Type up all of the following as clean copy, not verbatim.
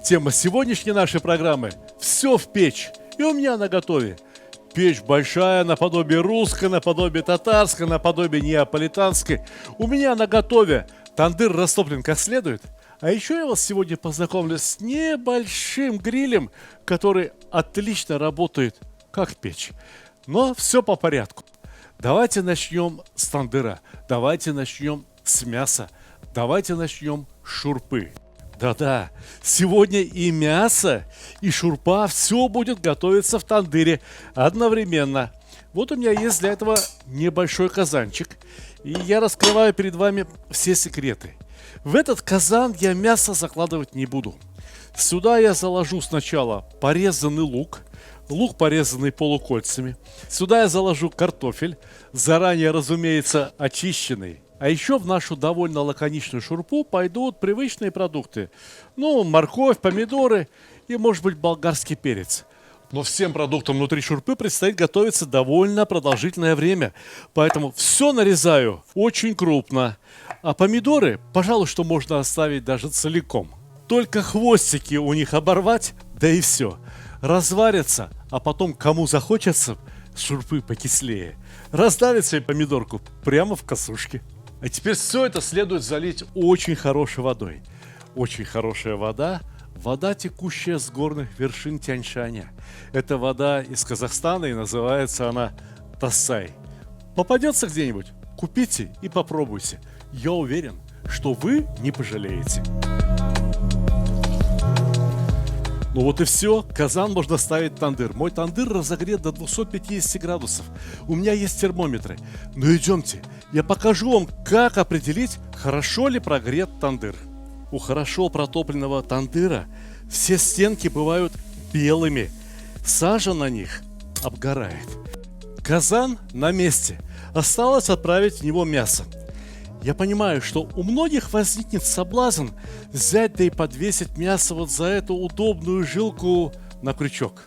Тема сегодняшней нашей программы – все в печь. И у меня наготове. Печь большая, наподобие русской, наподобие татарской, наподобие неаполитанской. У меня наготове тандыр растоплен как следует. А еще я вас сегодня познакомлю с небольшим грилем, который отлично работает как печь. Но все по порядку. Давайте начнем с тандыра. Давайте начнем с мяса. Давайте начнем с шурпы. Да-да, сегодня и мясо, и шурпа, все будет готовиться в тандыре одновременно. Вот у меня есть для этого небольшой казанчик, и я раскрываю перед вами все секреты. В этот казан я мясо закладывать не буду. Сюда я заложу сначала порезанный лук, лук порезанный полукольцами. Сюда я заложу картофель, заранее, разумеется, очищенный. А еще в нашу довольно лаконичную шурпу пойдут привычные продукты. Ну, морковь, помидоры и, может быть, болгарский перец. Но всем продуктам внутри шурпы предстоит готовиться довольно продолжительное время. Поэтому все нарезаю очень крупно. А помидоры, пожалуй, что можно оставить даже целиком. Только хвостики у них оборвать, да и все. Разварятся, а потом, кому захочется, шурпы покислее, раздавит себе помидорку прямо в косушке. А теперь все это следует залить очень хорошей водой. Очень хорошая вода – вода, текущая с горных вершин Тянь-Шаня. Это вода из Казахстана, и называется она Тассай. Попадется где-нибудь? Купите и попробуйте. Я уверен, что вы не пожалеете. Ну вот и все, казан можно ставить в тандыр. Мой тандыр разогрет до 250 градусов. У меня есть термометры. Ну идемте, я покажу вам, как определить, хорошо ли прогрет тандыр. У хорошо протопленного тандыра все стенки бывают белыми. Сажа на них обгорает. Казан на месте. Осталось отправить в него мясо. Я понимаю, что у многих возникнет соблазн взять да и подвесить мясо вот за эту удобную жилку на крючок.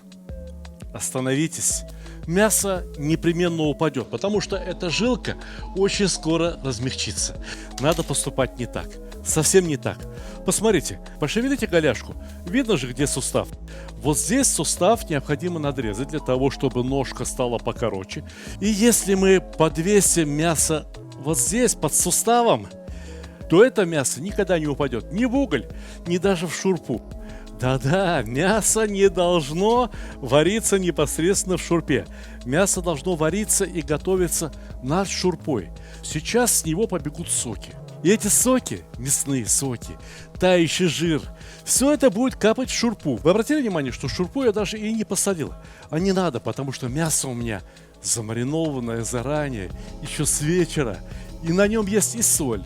Остановитесь. Мясо непременно упадет, потому что эта жилка очень скоро размягчится. Надо поступать не так. Совсем не так. Посмотрите, пошевелите голяшку. Видно же, где сустав. Вот здесь сустав необходимо надрезать для того, чтобы ножка стала покороче. И если мы подвесим мясо вот здесь, под суставом, то это мясо никогда не упадет ни в уголь, ни даже в шурпу. Да-да, мясо не должно вариться непосредственно в шурпе. Мясо должно вариться и готовиться над шурпой. Сейчас с него побегут соки. И эти соки, мясные соки, тающий жир, все это будет капать в шурпу. Вы обратили внимание, что шурпу я даже и не посолил? А не надо, потому что мясо у меня замаринованное заранее, еще с вечера. И на нем есть и соль,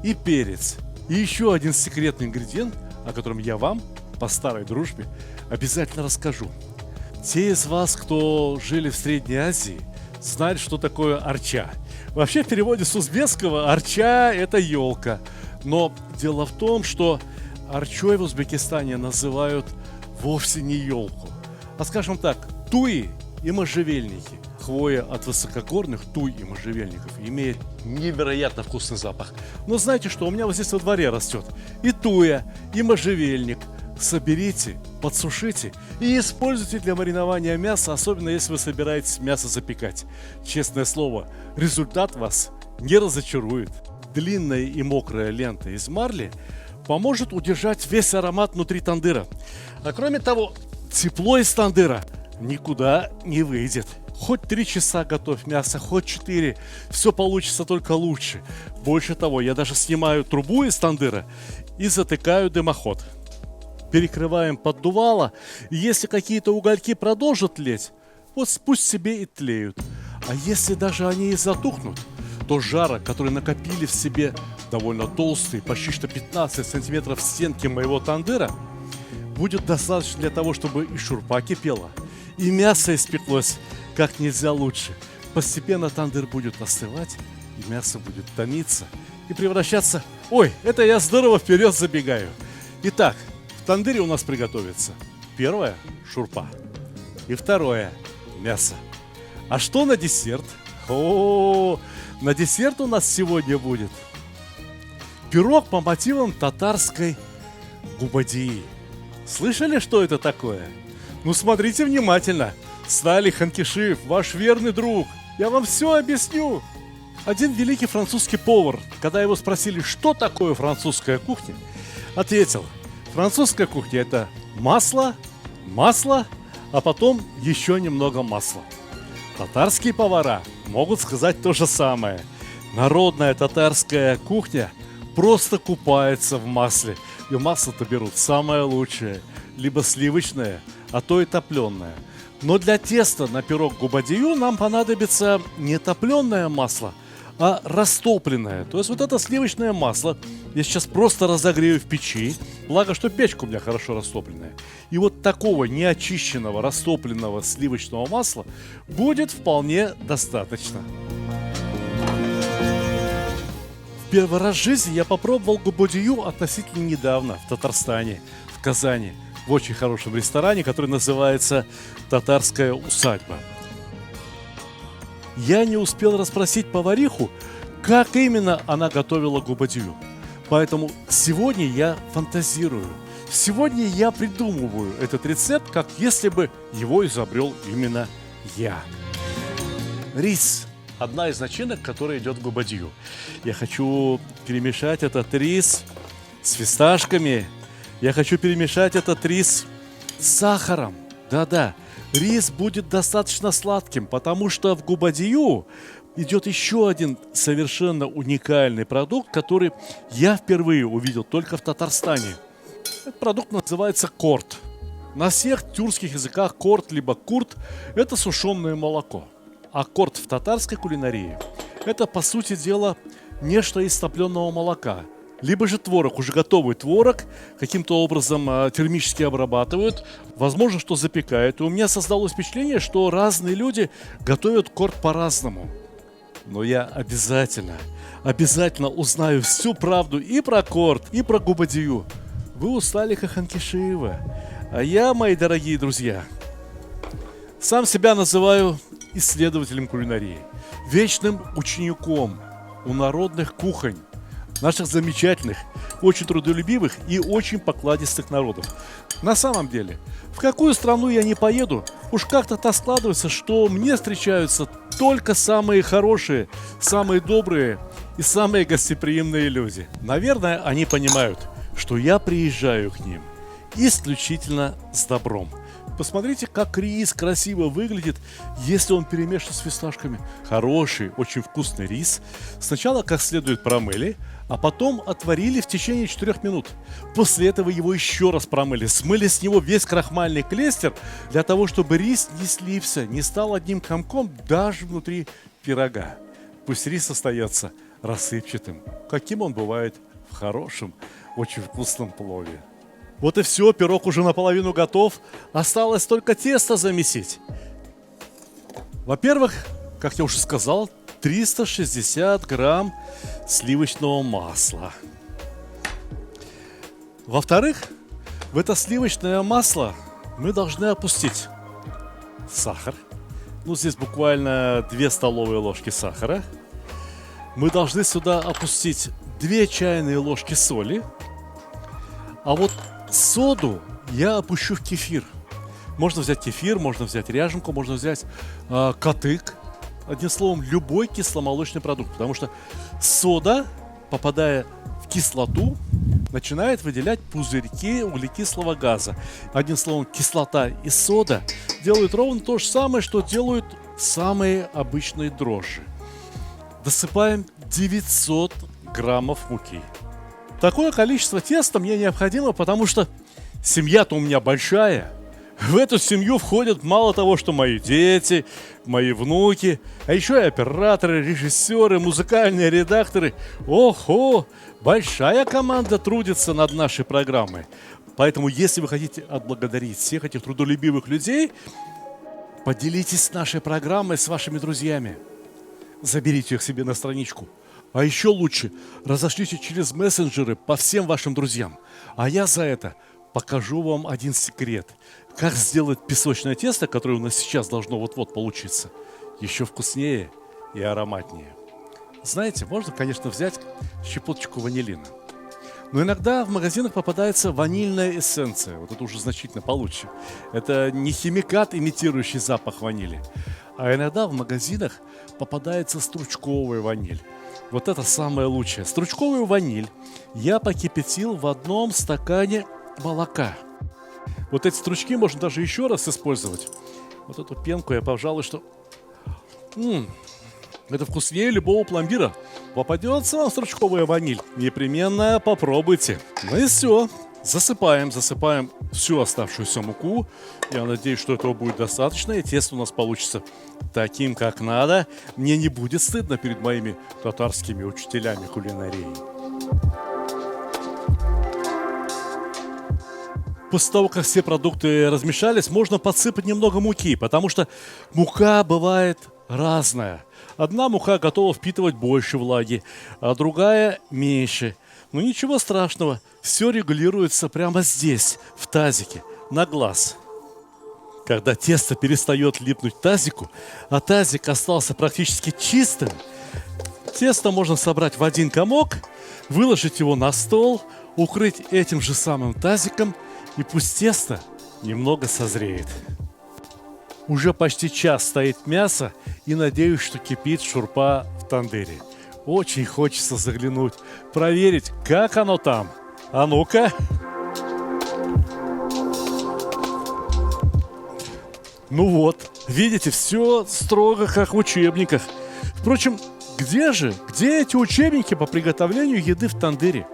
и перец. И еще один секретный ингредиент, о котором я вам по старой дружбе обязательно расскажу. Те из вас, кто жили в Средней Азии, знают, что такое арча. Вообще в переводе с узбекского арча – это елка. Но дело в том, что арчой в Узбекистане называют вовсе не елку, а, скажем так, туи и можжевельники. Хвоя от высокогорных туй и можжевельников имеет невероятно вкусный запах. Но знаете что, у меня вот здесь во дворе растет и туя, и можжевельник. Соберите, подсушите и используйте для маринования мяса, особенно если вы собираетесь мясо запекать. Честное слово, результат вас не разочарует. Длинная и мокрая лента из марли поможет удержать весь аромат внутри тандыра. А кроме того, тепло из тандыра никуда не выйдет. Хоть 3 часа готовь мясо, хоть 4, все получится только лучше. Больше того, я даже снимаю трубу из тандыра и затыкаю дымоход. Перекрываем поддувало, и если какие-то угольки продолжат тлеть, вот пусть себе и тлеют. А если даже они и затухнут, то жара, который накопили в себе довольно толстые, почти что 15 сантиметров стенки моего тандыра, будет достаточно для того, чтобы и шурпа кипела, и мясо испеклось как нельзя лучше. Постепенно тандыр будет остывать, и мясо будет томиться и превращаться... Ой, это я здорово вперед забегаю. Итак, в тандыре у нас приготовится первое – шурпа, и второе – мясо. А что на десерт? На десерт у нас сегодня будет пирог по мотивам татарской губадии. Слышали, что это такое? Ну смотрите внимательно. Стали Ханкишиев, ваш верный друг. Я вам все объясню. Один великий французский повар, когда его спросили, что такое французская кухня, ответил: французская кухня — это масло, масло, а потом еще немного масла. Татарские повара могут сказать то же самое. Народная татарская кухня просто купается в масле. И масло-то берут самое лучшее, либо сливочное, а то и топленое. Но для теста на пирог губадию нам понадобится не топленое масло, а растопленное. То есть вот это сливочное масло я сейчас просто разогрею в печи. Благо, что печка у меня хорошо растопленная. И вот такого неочищенного растопленного сливочного масла будет вполне достаточно. В первый раз в жизни я попробовал губадию относительно недавно в Татарстане, в Казани, в очень хорошем ресторане, который называется «Татарская усадьба». Я не успел расспросить повариху, как именно она готовила губадию. Поэтому сегодня я фантазирую. Сегодня я придумываю этот рецепт, как если бы его изобрел именно я. Рис – одна из начинок, которая идет в губадию. Я хочу перемешать этот рис с фисташками. Я хочу перемешать этот рис с сахаром. Да-да, рис будет достаточно сладким, потому что в губадию идет еще один совершенно уникальный продукт, который я впервые увидел только в Татарстане. Этот продукт называется корт. На всех тюркских языках корт либо курт – это сушеное молоко. А корт в татарской кулинарии – это, по сути дела, нечто из топленого молока. Либо же творог, уже готовый творог, каким-то образом термически обрабатывают. Возможно, что запекают. И у меня создалось впечатление, что разные люди готовят корт по-разному. Но я обязательно узнаю всю правду и про корт, и про губадию. Вы у Салиха Ханкишиева. А я, мои дорогие друзья, сам себя называю исследователем кулинарии, вечным учеником у народных кухонь, наших замечательных, очень трудолюбивых и очень покладистых народов. На самом деле, в какую страну я не поеду, уж как-то так складывается, что мне встречаются только самые хорошие, самые добрые и самые гостеприимные люди. Наверное, они понимают, что я приезжаю к ним исключительно с добром. Посмотрите, как рис красиво выглядит, если он перемешан с фисташками. Хороший, очень вкусный рис. Сначала как следует промыли, а потом отварили в течение 4 минут. После этого его еще раз промыли, смыли с него весь крахмальный клейстер, для того, чтобы рис не слипся, не стал одним комком даже внутри пирога. Пусть рис остается рассыпчатым, каким он бывает в хорошем, очень вкусном плове. Вот и все, пирог уже наполовину готов. Осталось только тесто замесить. Во-первых, как я уже сказал, 360 грамм сливочного масла. Во-вторых, в это сливочное масло мы должны опустить сахар. Ну, здесь буквально 2 столовые ложки сахара. Мы должны сюда опустить 2 чайные ложки соли. А вот соду я опущу в кефир. Можно взять кефир, можно взять ряженку, можно взять катык. Одним словом, любой кисломолочный продукт. Потому что сода, попадая в кислоту, начинает выделять пузырьки углекислого газа. Одним словом, кислота и сода делают ровно то же самое, что делают самые обычные дрожжи. Досыпаем 900 граммов муки. Такое количество теста мне необходимо, потому что семья-то у меня большая. В эту семью входят мало того, что мои дети, мои внуки, а еще и операторы, режиссеры, музыкальные редакторы. Ого, большая команда трудится над нашей программой. Поэтому, если вы хотите отблагодарить всех этих трудолюбивых людей, поделитесь нашей программой с вашими друзьями. Заберите их себе на страничку. А еще лучше, разошлите через мессенджеры по всем вашим друзьям. А я за это покажу вам один секрет. Как сделать песочное тесто, которое у нас сейчас должно вот-вот получиться, еще вкуснее и ароматнее. Знаете, можно, конечно, взять щепоточку ванилина. Но иногда в магазинах попадается ванильная эссенция. Вот это уже значительно получше. Это не химикат, имитирующий запах ванили. А иногда в магазинах попадается стручковая ваниль. Вот это самое лучшее. Стручковую ваниль я покипятил в одном стакане молока. Вот эти стручки можно даже еще раз использовать. Вот эту пенку я, пожалуй, что... Это вкуснее любого пломбира. Попадется вам стручковая ваниль, непременно попробуйте. Ну и все. Засыпаем всю оставшуюся муку. Я надеюсь, что этого будет достаточно, и тесто у нас получится таким, как надо. Мне не будет стыдно перед моими татарскими учителями кулинарии. После того, как все продукты размешались, можно подсыпать немного муки, потому что мука бывает разная. Одна мука готова впитывать больше влаги, а другая меньше. Но ничего страшного, все регулируется прямо здесь, в тазике, на глаз. Когда тесто перестает липнуть к тазику, а тазик остался практически чистым, тесто можно собрать в один комок, выложить его на стол, укрыть этим же самым тазиком, и пусть тесто немного созреет. Уже почти час стоит мясо, и надеюсь, что кипит шурпа в тандыре. Очень хочется заглянуть, проверить, как оно там. А ну-ка! Ну вот, видите, все строго как в учебниках. Впрочем, где эти учебники по приготовлению еды в тандыре?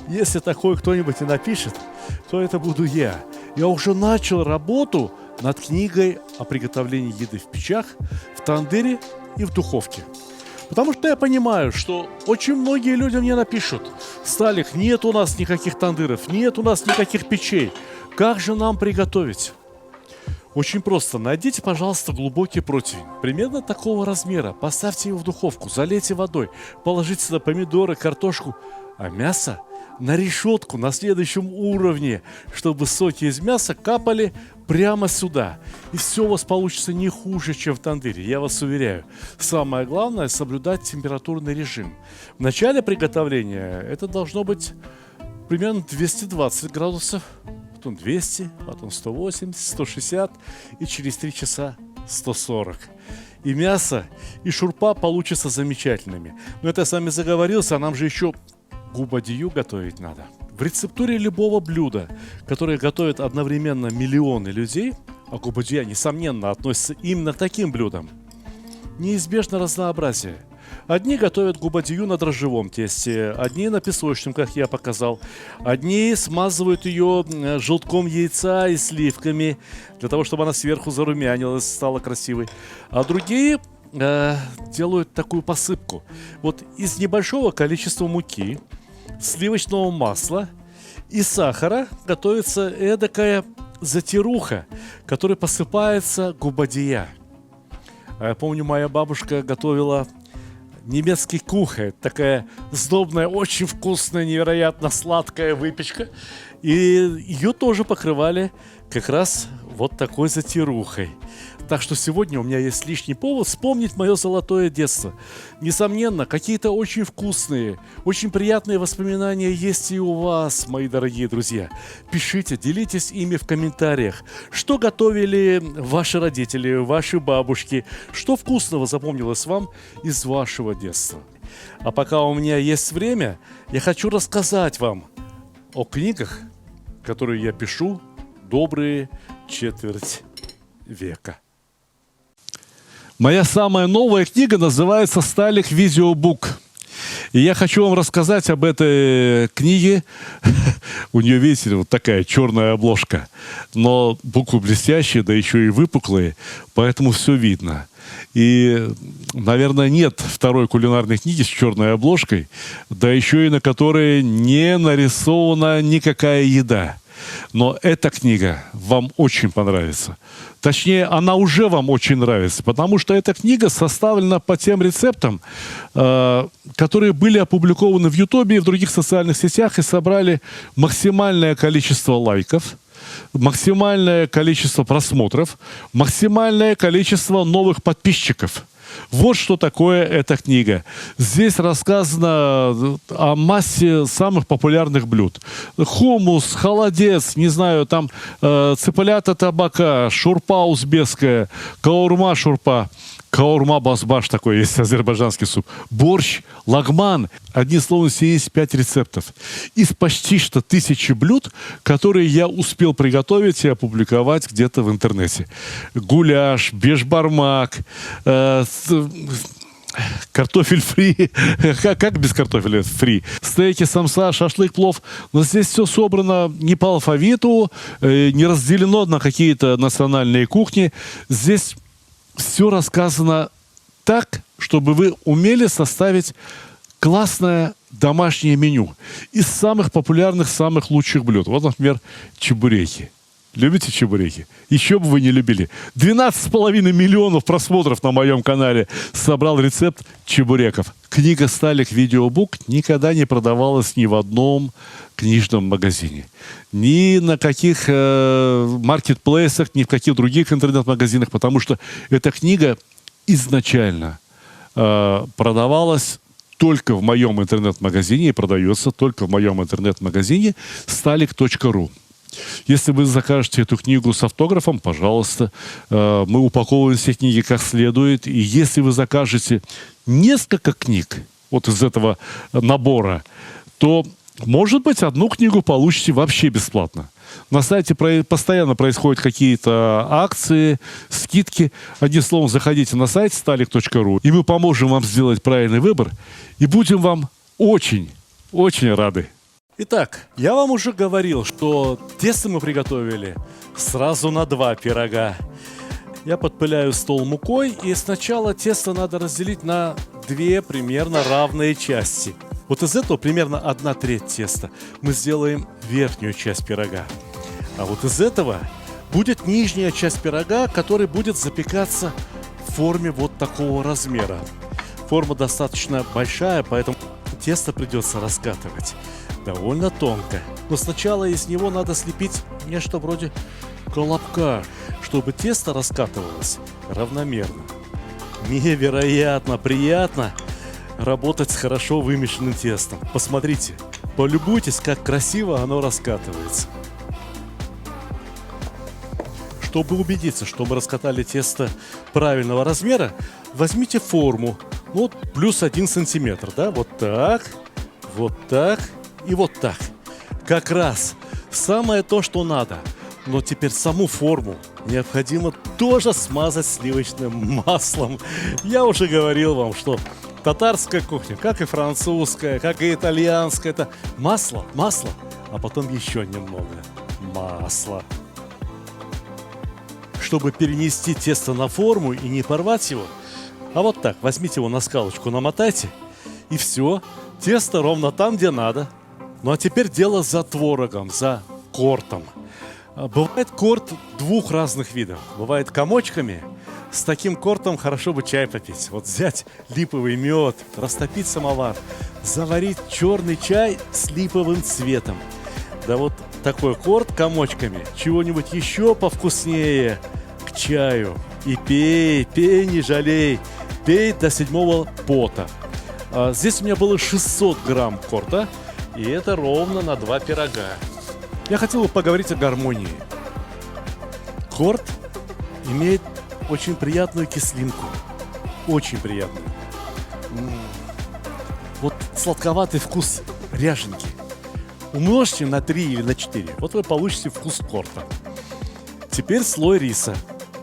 Если такое кто-нибудь и напишет, то это буду я. Я уже начал работу над книгой о приготовлении еды в печах, в тандыре и в духовке. Потому что я понимаю, что очень многие люди мне напишут: Сталик, нет у нас никаких тандыров, нет у нас никаких печей. Как же нам приготовить? Очень просто. Найдите, пожалуйста, глубокий противень. Примерно такого размера. Поставьте его в духовку, залейте водой, положите сюда помидоры, картошку, а мясо на решетку на следующем уровне, чтобы соки из мяса капали прямо сюда. И все у вас получится не хуже, чем в тандыре, я вас уверяю. Самое главное — соблюдать температурный режим. В начале приготовления это должно быть примерно 220 градусов, потом 200, потом 180, 160 и через 3 часа 140. И мясо, и шурпа получатся замечательными. Но это я с вами заговорился, а нам же еще губадию готовить надо. В рецептуре любого блюда, которое готовят одновременно миллионы людей, а губадия, несомненно, относится именно к таким блюдам, неизбежно разнообразие. Одни готовят губадию на дрожжевом тесте, одни на песочном, как я показал. Одни смазывают ее желтком яйца и сливками, для того, чтобы она сверху зарумянилась, стала красивой. А другие делают такую посыпку. Вот из небольшого количества муки, сливочного масла и сахара готовится эдакая затируха, которой посыпается губадия. А я помню, моя бабушка готовила немецкий кухен, такая сдобная, очень вкусная, невероятно сладкая выпечка. И ее тоже покрывали как раз вот такой затирухой. Так что сегодня у меня есть лишний повод вспомнить мое золотое детство. Несомненно, какие-то очень вкусные, очень приятные воспоминания есть и у вас, мои дорогие друзья. Пишите, делитесь ими в комментариях. Что готовили ваши родители, ваши бабушки? Что вкусного запомнилось вам из вашего детства? А пока у меня есть время, я хочу рассказать вам о книгах, которые я пишу добрые четверть века. Моя самая новая книга называется «Сталик Видеобук». И я хочу вам рассказать об этой книге. У нее, видите, вот такая черная обложка. Но буквы блестящие, да еще и выпуклые, поэтому все видно. И, наверное, нет второй кулинарной книги с черной обложкой, да еще и на которой не нарисована никакая еда. Но эта книга вам очень понравится. Точнее, она уже вам очень нравится, потому что эта книга составлена по тем рецептам, которые были опубликованы в Ютубе и в других социальных сетях и собрали максимальное количество лайков, максимальное количество просмотров, максимальное количество новых подписчиков. Вот что такое эта книга. Здесь рассказано о массе самых популярных блюд. Хумус, холодец, не знаю, там цыплята табака, шурпа узбекская, каурма шурпа. Каурма басбаш такой есть, азербайджанский суп. Борщ, лагман. Одним словом, 75 рецептов. Из почти что 1000 блюд, которые я успел приготовить и опубликовать где-то в интернете. Гуляш, бешбармак, картофель фри. Как без картофеля фри? Стейки, самса, шашлык, плов. Но здесь все собрано не по алфавиту, не разделено на какие-то национальные кухни. Здесь все рассказано так, чтобы вы умели составить классное домашнее меню из самых популярных, самых лучших блюд. Вот, например, чебуреки. Любите чебуреки? Еще бы вы не любили. 12,5 миллионов просмотров на моем канале собрал рецепт чебуреков. Книга «Сталик Видеобук» никогда не продавалась ни в одном книжном магазине. Ни на каких маркетплейсах, ни в каких других интернет-магазинах, потому что эта книга изначально продавалась только в моем интернет-магазине и продается только в моем интернет-магазине stalik.ru. Если вы закажете эту книгу с автографом, пожалуйста, мы упаковываем все книги как следует. И если вы закажете несколько книг вот из этого набора, то, может быть, одну книгу получите вообще бесплатно. На сайте постоянно происходят какие-то акции, скидки. Одним словом, заходите на сайт stalik.ru, и мы поможем вам сделать правильный выбор, и будем вам очень рады. Итак, я вам уже говорил, что тесто мы приготовили сразу на 2 пирога. Я подпыляю стол мукой, и сначала тесто надо разделить на 2 примерно равные части. Вот из этого примерно 1/3 теста мы сделаем верхнюю часть пирога. А вот из этого будет нижняя часть пирога, который будет запекаться в форме вот такого размера. Форма достаточно большая, поэтому тесто придется раскатывать довольно тонко. Но сначала из него надо слепить нечто вроде колобка, чтобы тесто раскатывалось равномерно. Невероятно приятно работать с хорошо вымешанным тестом. Посмотрите, полюбуйтесь, как красиво оно раскатывается. Чтобы убедиться, что мы раскатали тесто правильного размера, возьмите форму, ну, плюс 1 сантиметр, да, вот так и вот так. Как раз самое то, что надо. Но теперь саму форму необходимо тоже смазать сливочным маслом. Я уже говорил вам, что татарская кухня, как и французская, как и итальянская, это масло, а потом еще немного масла. Чтобы перенести тесто на форму и не порвать его, а вот так, возьмите его на скалочку, намотайте, и все, тесто ровно там, где надо. Ну а теперь дело за творогом, за кортом. Бывает корт 2 разных видов. Бывает комочками. С таким кортом хорошо бы чай попить. Вот взять липовый мед, растопить самовар, заварить черный чай с липовым цветом. Да вот такой корт комочками, чего-нибудь еще повкуснее к чаю. И пей, не жалей, пей до 7-го пота. Здесь у меня было 600 грамм корта, и это ровно на 2 пирога. Я хотел бы поговорить о гармонии. Корт имеет очень приятную кислинку. Очень приятную. Вот сладковатый вкус ряженки. Умножьте на 3 или на 4. Вот вы получите вкус корта. Теперь слой риса.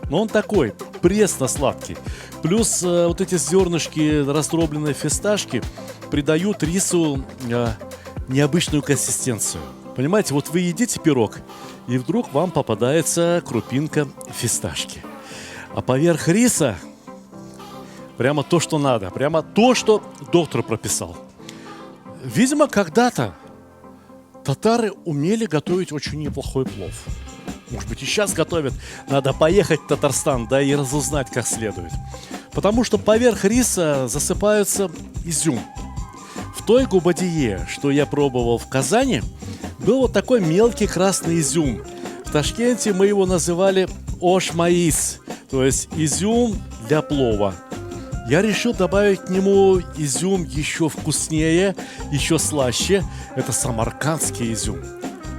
Но он такой, пресно-сладкий. Плюс вот эти зернышки раздробленной фисташки придают рису необычную консистенцию. Понимаете, вот вы едите пирог, и вдруг вам попадается крупинка фисташки. А поверх риса прямо то, что надо. Прямо то, что доктор прописал. Видимо, когда-то татары умели готовить очень неплохой плов. Может быть, и сейчас готовят. Надо поехать в Татарстан, да, и разузнать как следует. Потому что поверх риса засыпаются изюм. В той губадие, что я пробовал в Казани, был вот такой мелкий красный изюм. В Ташкенте мы его называли ош-маис, то есть изюм для плова. я решил добавить к нему изюм еще вкуснее, еще слаще. Это самаркандский изюм.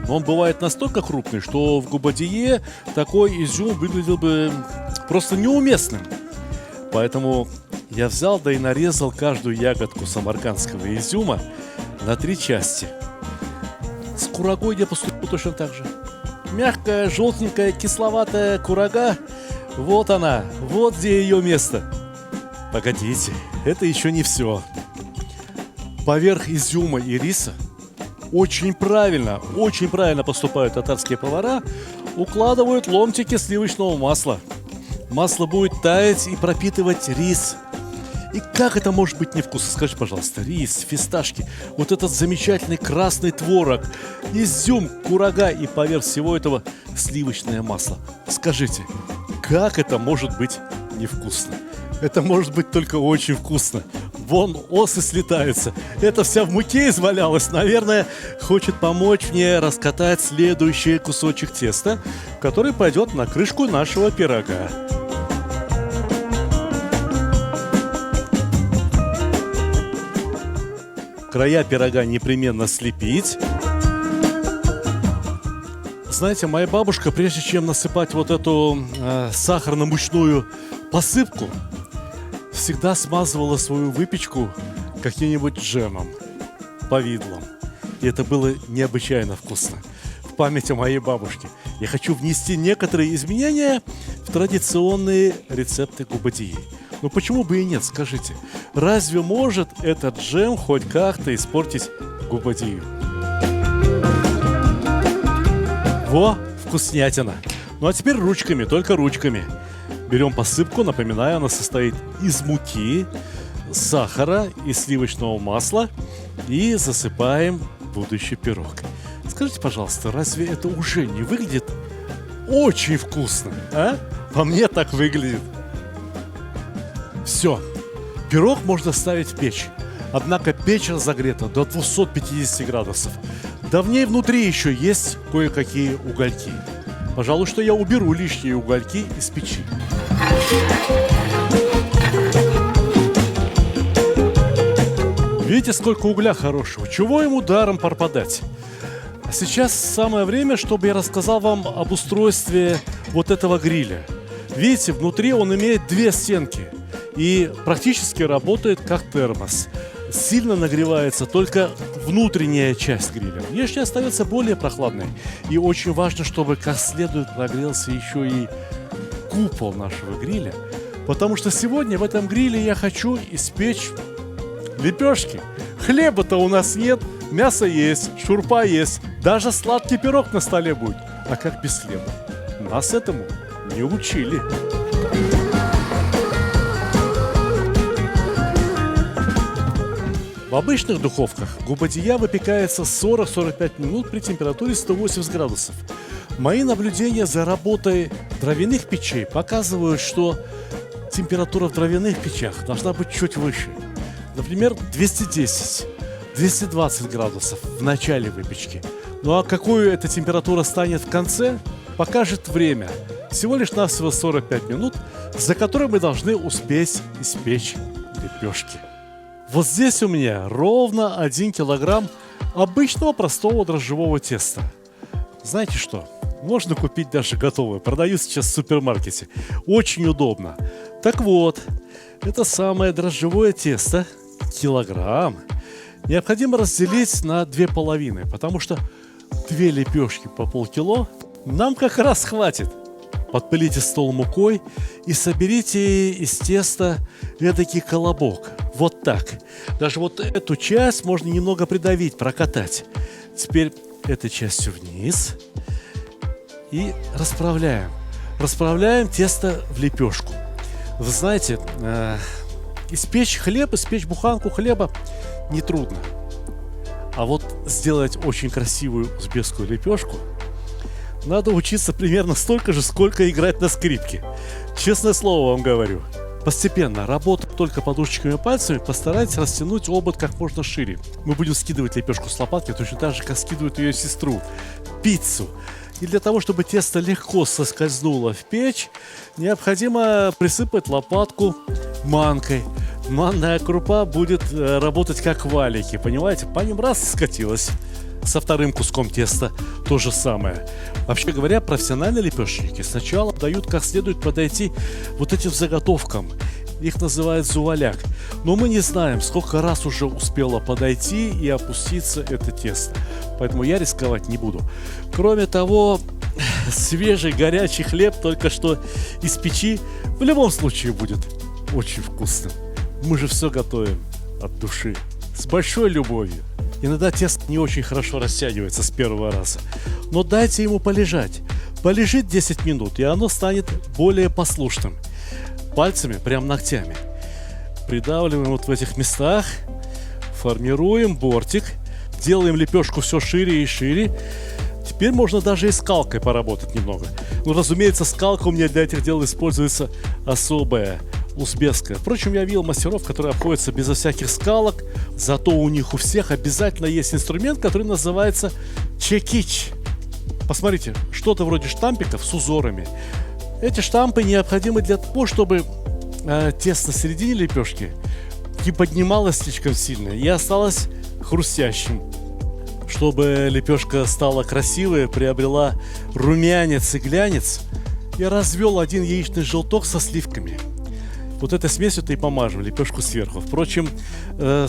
Но он бывает настолько крупный, что в Губадие такой изюм выглядел бы просто неуместным. Поэтому я взял да и нарезал каждую ягодку самаркандского изюма на 3 части. С курагой я поступил точно так же. Мягкая, желтенькая, кисловатая курага. Вот она, вот где ее место. Погодите, это еще не все. Поверх изюма и риса очень правильно поступают татарские повара, укладывают ломтики сливочного масла. Масло будет таять и пропитывать рис. И как это может быть невкусно? Скажи, пожалуйста, рис, фисташки, вот этот замечательный красный творог, изюм, курага и поверх всего этого сливочное масло. Скажите, как это может быть невкусно? Это может быть только очень вкусно. Вон осы слетаются. Это вся в муке извалялась. Наверное, хочет помочь мне раскатать следующий кусочек теста, который пойдет на крышку нашего пирога. Края пирога непременно слепить. Знаете, моя бабушка, прежде чем насыпать вот эту сахарно-мучную посыпку, всегда смазывала свою выпечку каким-нибудь джемом, повидлом. И это было необычайно вкусно. В память о моей бабушке я хочу внести некоторые изменения в традиционные рецепты Губадии. Ну почему бы и нет, скажите? Разве может этот джем хоть как-то испортить Губадию? Во, вкуснятина! Ну а теперь ручками, только ручками. Берем посыпку, напоминаю, она состоит из муки, сахара и сливочного масла. И засыпаем будущий пирог. Скажите, пожалуйста, разве это уже не выглядит очень вкусно? А? По мне так выглядит. Все, пирог можно ставить в печь. Однако печь разогрета до 250 градусов. Да в ней внутри еще есть кое-какие угольки. Пожалуй, что я уберу лишние угольки из печи. Видите, сколько угля хорошего. Чего ему даром пропадать? А сейчас самое время, чтобы я рассказал вам об устройстве вот этого гриля. Видите, внутри он имеет 2 стенки и практически работает как термос. Сильно нагревается только внутренняя часть гриля. Внешняя остается более прохладной. И очень важно, чтобы как следует прогрелся еще и купол нашего гриля. Потому что сегодня в этом гриле я хочу испечь лепешки. Хлеба-то у нас нет, мясо есть, шурпа есть. Даже сладкий пирог на столе будет. А как без хлеба? Нас этому не учили. В обычных духовках губадия выпекается 40-45 минут при температуре 180 градусов. Мои наблюдения за работой дровяных печей показывают, что температура в дровяных печах должна быть чуть выше. Например, 210-220 градусов в начале выпечки. Ну а какую эта температура станет в конце, покажет время. Всего лишь навсего 45 минут, за которые мы должны успеть испечь лепешки. Вот здесь у меня ровно 1 килограмм обычного простого дрожжевого теста. Знаете что? Можно купить даже готовое. Продают сейчас в супермаркете. Очень удобно. Так вот, это самое дрожжевое тесто, килограмм, необходимо разделить на 2 половины, потому что 2 лепешки по полкило нам как раз хватит. Подпылите стол мукой и соберите из теста эдакий колобок. Вот так. Даже вот эту часть можно немного придавить, прокатать. Теперь этой частью вниз. И расправляем. Расправляем тесто в лепешку. Вы знаете, испечь хлеб, испечь буханку хлеба нетрудно. А вот сделать очень красивую узбекскую лепешку надо учиться примерно столько же, сколько играть на скрипке. Честное слово вам говорю. Постепенно, работая только подушечками пальцами, постарайтесь растянуть обод как можно шире. Мы будем скидывать лепешку с лопатки точно так же, как скидывает ее сестру. Пиццу. И для того, чтобы тесто легко соскользнуло в печь, необходимо присыпать лопатку манкой. манная крупа будет работать как валики, понимаете? По ним раз скатилась. Со вторым куском теста то же самое. Вообще говоря, профессиональные лепешечники сначала дают как следует подойти вот этим заготовкам. Их называют зуваляк. Но мы не знаем, сколько раз уже успело подойти и опуститься это тесто. Поэтому я рисковать не буду. Кроме того, свежий горячий хлеб только что из печи в любом случае будет очень вкусным. Мы же все готовим от души, с большой любовью. Иногда тесто не очень хорошо растягивается с первого раза. Но дайте ему полежать. Полежит 10 минут, и оно станет более послушным. Пальцами, прям ногтями. Придавливаем вот в этих местах. Формируем бортик. Делаем лепешку все шире и шире. Теперь можно даже и скалкой поработать немного. Ну, разумеется, скалка у меня для этих дел используется особая, узбекская. Впрочем, я видел мастеров, которые обходятся безо всяких скалок. Зато у них у всех обязательно есть инструмент, который называется чекич. Посмотрите, что-то вроде штампиков с узорами. Эти штампы необходимы для того, чтобы тесто на середине лепешки не поднималось слишком сильно и осталось хрустящим. Чтобы лепешка стала красивой, приобрела румянец и глянец, я развел один яичный желток со сливками. Вот этой смесью-то и помажу лепешку сверху. Впрочем,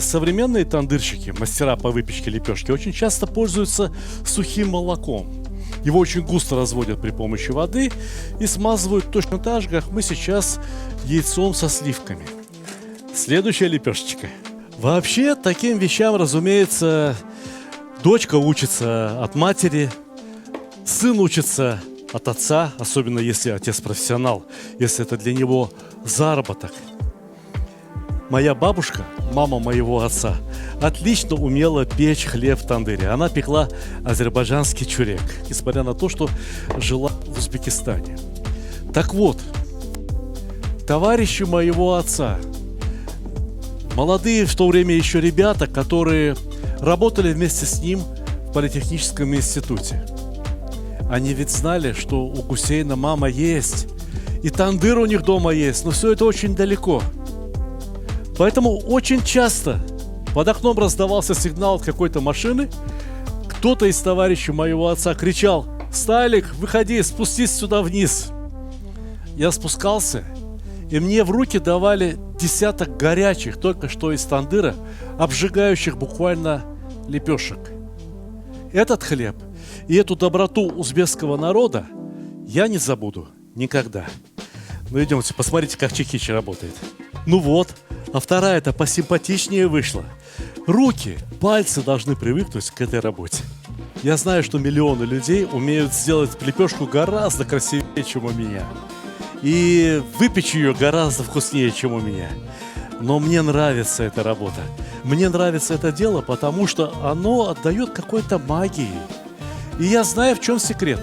современные тандырщики, мастера по выпечке лепешки, очень часто пользуются сухим молоком. Его очень густо разводят при помощи воды и смазывают точно так же, как мы сейчас яйцом со сливками. Следующая лепешечка. Вообще, таким вещам, разумеется, дочка учится от матери, сын учится от отца, особенно если отец профессионал, если это для него заработок. Моя бабушка, мама моего отца, отлично умела печь хлеб в тандыре. Она пекла азербайджанский чурек, несмотря на то, что жила в Узбекистане. Так вот, товарищи моего отца, молодые в то время еще ребята, которые работали вместе с ним в политехническом институте. Они ведь знали, что у Гусейна мама есть, и тандыр у них дома есть, но все это очень далеко. Поэтому очень часто под окном раздавался сигнал от какой-то машины. Кто-то из товарищей моего отца кричал: «Сталик, выходи, спустись сюда вниз». Я спускался, и мне в руки давали десяток горячих, только что из тандыра, обжигающих буквально лепешек. Этот хлеб и эту доброту узбекского народа я не забуду никогда. Ну идемте, посмотрите, как чекич работает. Ну вот, а вторая-то посимпатичнее вышла. Руки, пальцы должны привыкнуть к этой работе. Я знаю, что миллионы людей умеют сделать лепешку гораздо красивее, чем у меня. И выпечь ее гораздо вкуснее, чем у меня. Но мне нравится эта работа. Мне нравится это дело, потому что оно отдает какой-то магии. И я знаю, в чем секрет.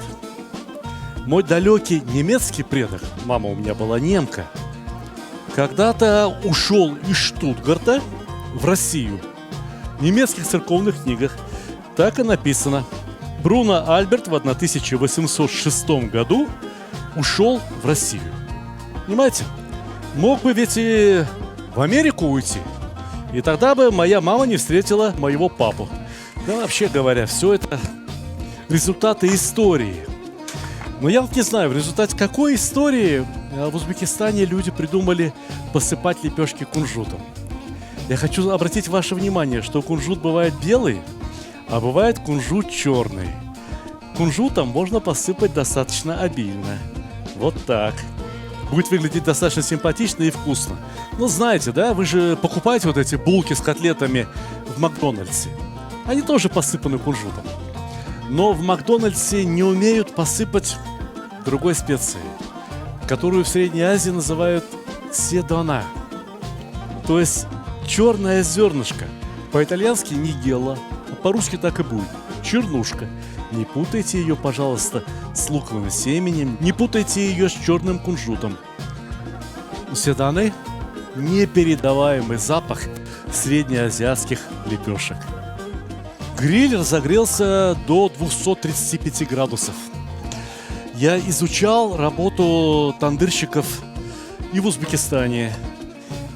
Мой далекий немецкий предок, мама у меня была немка, когда-то ушел из Штутгарта в Россию. В немецких церковных книгах так и написано. Бруно Альберт в 1806 году ушел в Россию. Понимаете? Мог бы ведь и в Америку уйти. И тогда бы моя мама не встретила моего папу. Да, вообще говоря, все это результаты истории. Но я вот не знаю, в результате какой истории в Узбекистане люди придумали посыпать лепешки кунжутом. Я хочу обратить ваше внимание, что кунжут бывает белый, а бывает кунжут черный. Кунжутом можно посыпать достаточно обильно. Вот так. Будет выглядеть достаточно симпатично и вкусно. Ну, знаете, да, вы же покупаете вот эти булки с котлетами в Макдональдсе. Они тоже посыпаны кунжутом. Но в Макдональдсе не умеют посыпать другой специей, которую в Средней Азии называют седона. То есть черное зернышко. По-итальянски нигелла, а по-русски так и будет. Чернушка. Не путайте ее, пожалуйста, с луковым семенем, не путайте ее с черным кунжутом. У седаны непередаваемый запах среднеазиатских лепешек. Гриль разогрелся до 235 градусов. Я изучал работу тандырщиков и в Узбекистане,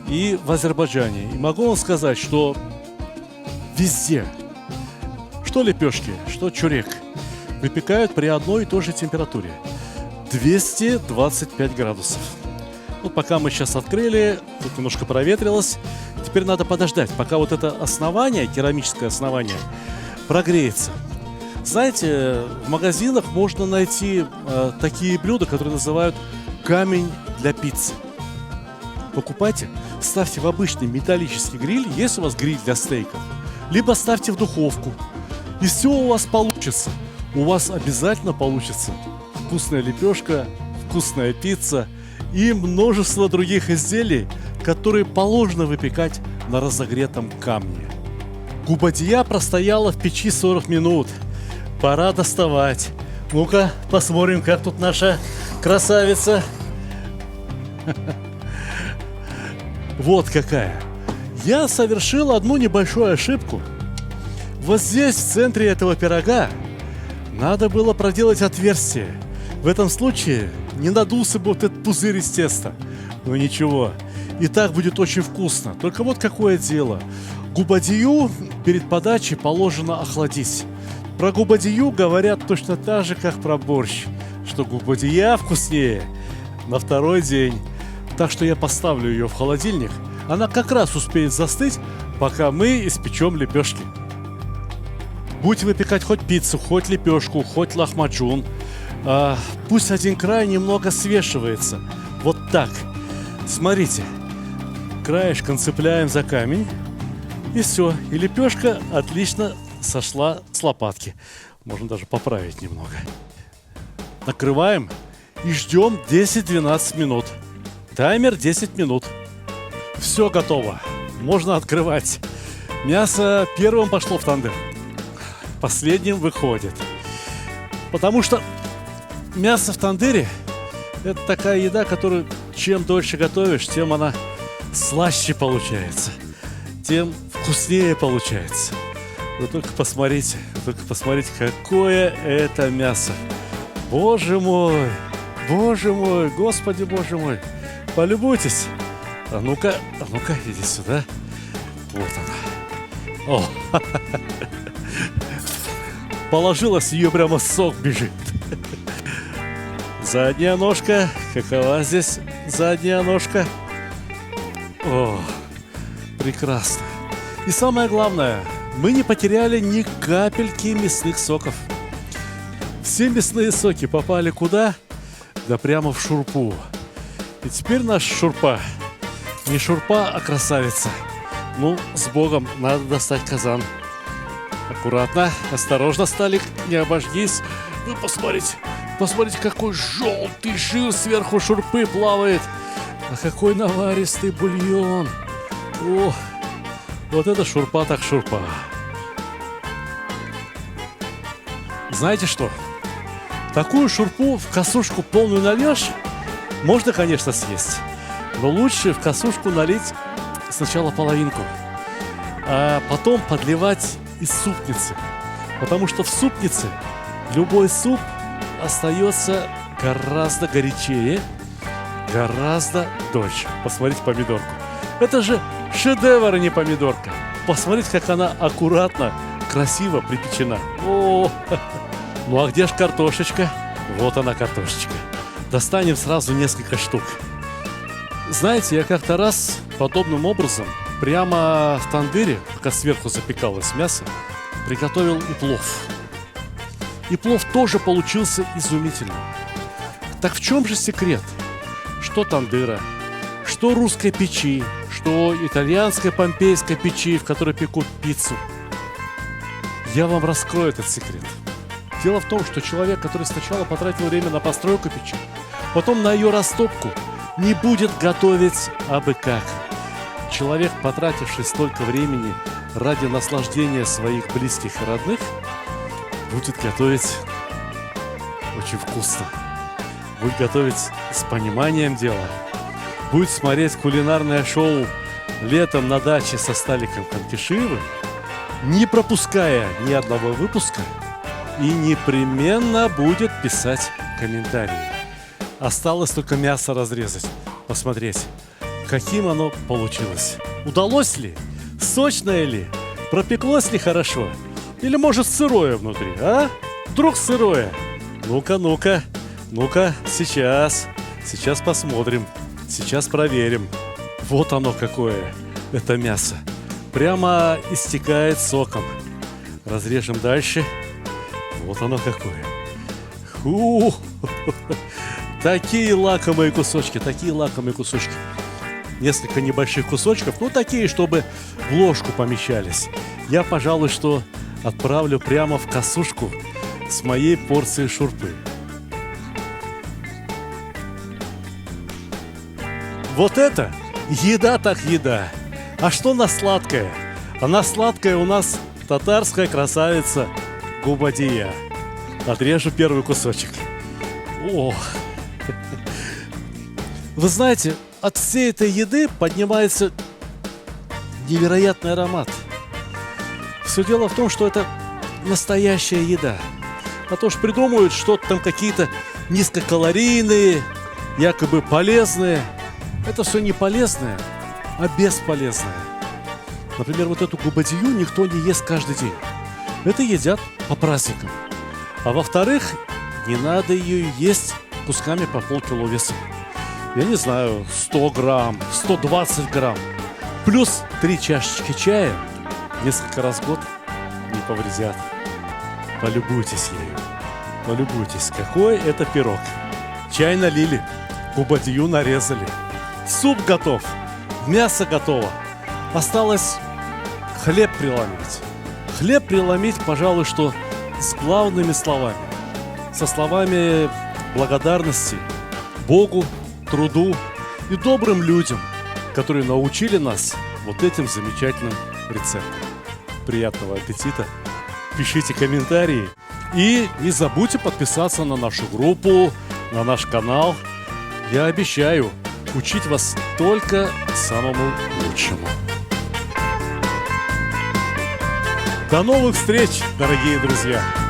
и в Азербайджане. И могу вам сказать, что везде, что лепешки, что чурек, выпекают при одной и той же температуре. 225 градусов. Вот пока мы сейчас открыли, тут немножко проветрилось. Теперь надо подождать, пока вот это основание, керамическое основание, прогреется. Знаете, в магазинах можно найти такие блюда, которые называют камень для пиццы. Покупайте, ставьте в обычный металлический гриль, если у вас гриль для стейков, либо ставьте в духовку. И все у вас получится. У вас обязательно получится вкусная лепешка, вкусная пицца и множество других изделий, которые положено выпекать на разогретом камне. Губадия простояла в печи 40 минут. Пора доставать. Ну-ка, посмотрим, как тут наша красавица. Вот какая. Я совершил одну небольшую ошибку. Вот здесь, в центре этого пирога, надо было проделать отверстие. В этом случае не надулся бы вот этот пузырь из теста. Но ничего, и так будет очень вкусно. Только вот какое дело. Губадию перед подачей положено охладить. Про губадию говорят точно так же, как про борщ, что губадия вкуснее на второй день. Так что я поставлю ее в холодильник. Она как раз успеет застыть, пока мы испечем лепешки. Будете выпекать хоть пиццу, хоть лепешку, хоть лахмаджун, пусть один край немного свешивается. Вот так. Смотрите. Краешком цепляем за камень. И все. И лепешка отлично сошла с лопатки. Можно даже поправить немного. Накрываем и ждем 10-12 минут. Таймер 10 минут. Все готово. Можно открывать. Мясо первым пошло в тандыр. Последним выходит. Потому что мясо в тандыре — это такая еда, которую чем дольше готовишь, тем она слаще получается. Тем вкуснее получается. Вы только посмотрите, какое это мясо. Боже мой, Господи, Боже мой. Полюбуйтесь. А ну-ка, иди сюда. Вот она. О, положилась, ее прямо сок бежит. Задняя ножка. Какова здесь задняя ножка? О, прекрасно. И самое главное, мы не потеряли ни капельки мясных соков. Все мясные соки попали куда? Да прямо в шурпу. И теперь наш шурпа. Не шурпа, а красавица. Ну, с Богом, надо достать казан. Аккуратно, осторожно, Сталик, не обожгись. Вы посмотрите, какой желтый жир сверху шурпы плавает. А какой наваристый бульон. О, вот это шурпа так шурпа. Знаете что? Такую шурпу в косушку полную нальешь, можно, конечно, съесть. Но лучше в косушку налить сначала половинку, а потом подливать из супницы. Потому что в супнице любой суп остается гораздо горячее, гораздо дольше. Посмотрите помидорку. Это же шедевр, а не помидорка. Посмотрите, как она аккуратно, красиво припечена. О, ну а где ж картошечка? Вот она, картошечка. Достанем сразу несколько штук. Знаете, я как-то раз подобным образом прямо в тандыре, пока сверху запекалось мясо, приготовил и плов. И плов тоже получился изумительным. Так в чем же секрет? Что тандыра, что русской печи, что итальянской помпейской печи, в которой пекут пиццу. Я вам раскрою этот секрет. Дело в том, что человек, который сначала потратил время на постройку печи, потом на ее растопку, не будет готовить абы как. Человек, потративший столько времени ради наслаждения своих близких и родных, будет готовить очень вкусно. Будет готовить с пониманием дела. Будет смотреть кулинарное шоу летом на даче со Сталиком Канкишиевым, не пропуская ни одного выпуска, и непременно будет писать комментарии. Осталось только мясо разрезать, посмотреть, каким оно получилось. Удалось ли? Сочное ли? Пропеклось ли хорошо? Или, может, сырое внутри, а? Вдруг сырое? Ну-ка, ну-ка, ну-ка, сейчас посмотрим, сейчас проверим. Вот оно какое, это мясо. Прямо истекает соком. Разрежем дальше. Вот оно какое. Такие лакомые кусочки, такие лакомые кусочки. Несколько небольших кусочков, ну такие, чтобы в ложку помещались. Я, пожалуй, что отправлю прямо в косушку с моей порцией шурпы. Вот это еда так еда. А что на сладкое? А на сладкое у нас татарская красавица губадия. Отрежу первый кусочек. О! Вы знаете, от всей этой еды поднимается невероятный аромат. Все дело в том, что это настоящая еда. А то ж придумают что-то там какие-то низкокалорийные, якобы полезные. Это все не полезное, а бесполезное. Например, вот эту губадию никто не ест каждый день. Это едят по праздникам. А во-вторых, не надо ее есть кусками по полкило весом. Я не знаю, 100 грамм, 120 грамм. Плюс 3 чашечки чая несколько раз в год не повредят. Полюбуйтесь ею. Полюбуйтесь, какой это пирог. Чай налили, губадью нарезали. Суп готов, мясо готово. Осталось хлеб преломить. Хлеб преломить, пожалуй, что с главными словами. Со словами благодарности Богу, труду и добрым людям, которые научили нас вот этим замечательным рецептом. Приятного аппетита! Пишите комментарии и не забудьте подписаться на нашу группу, на наш канал. Я обещаю учить вас только самому лучшему. До новых встреч, дорогие друзья!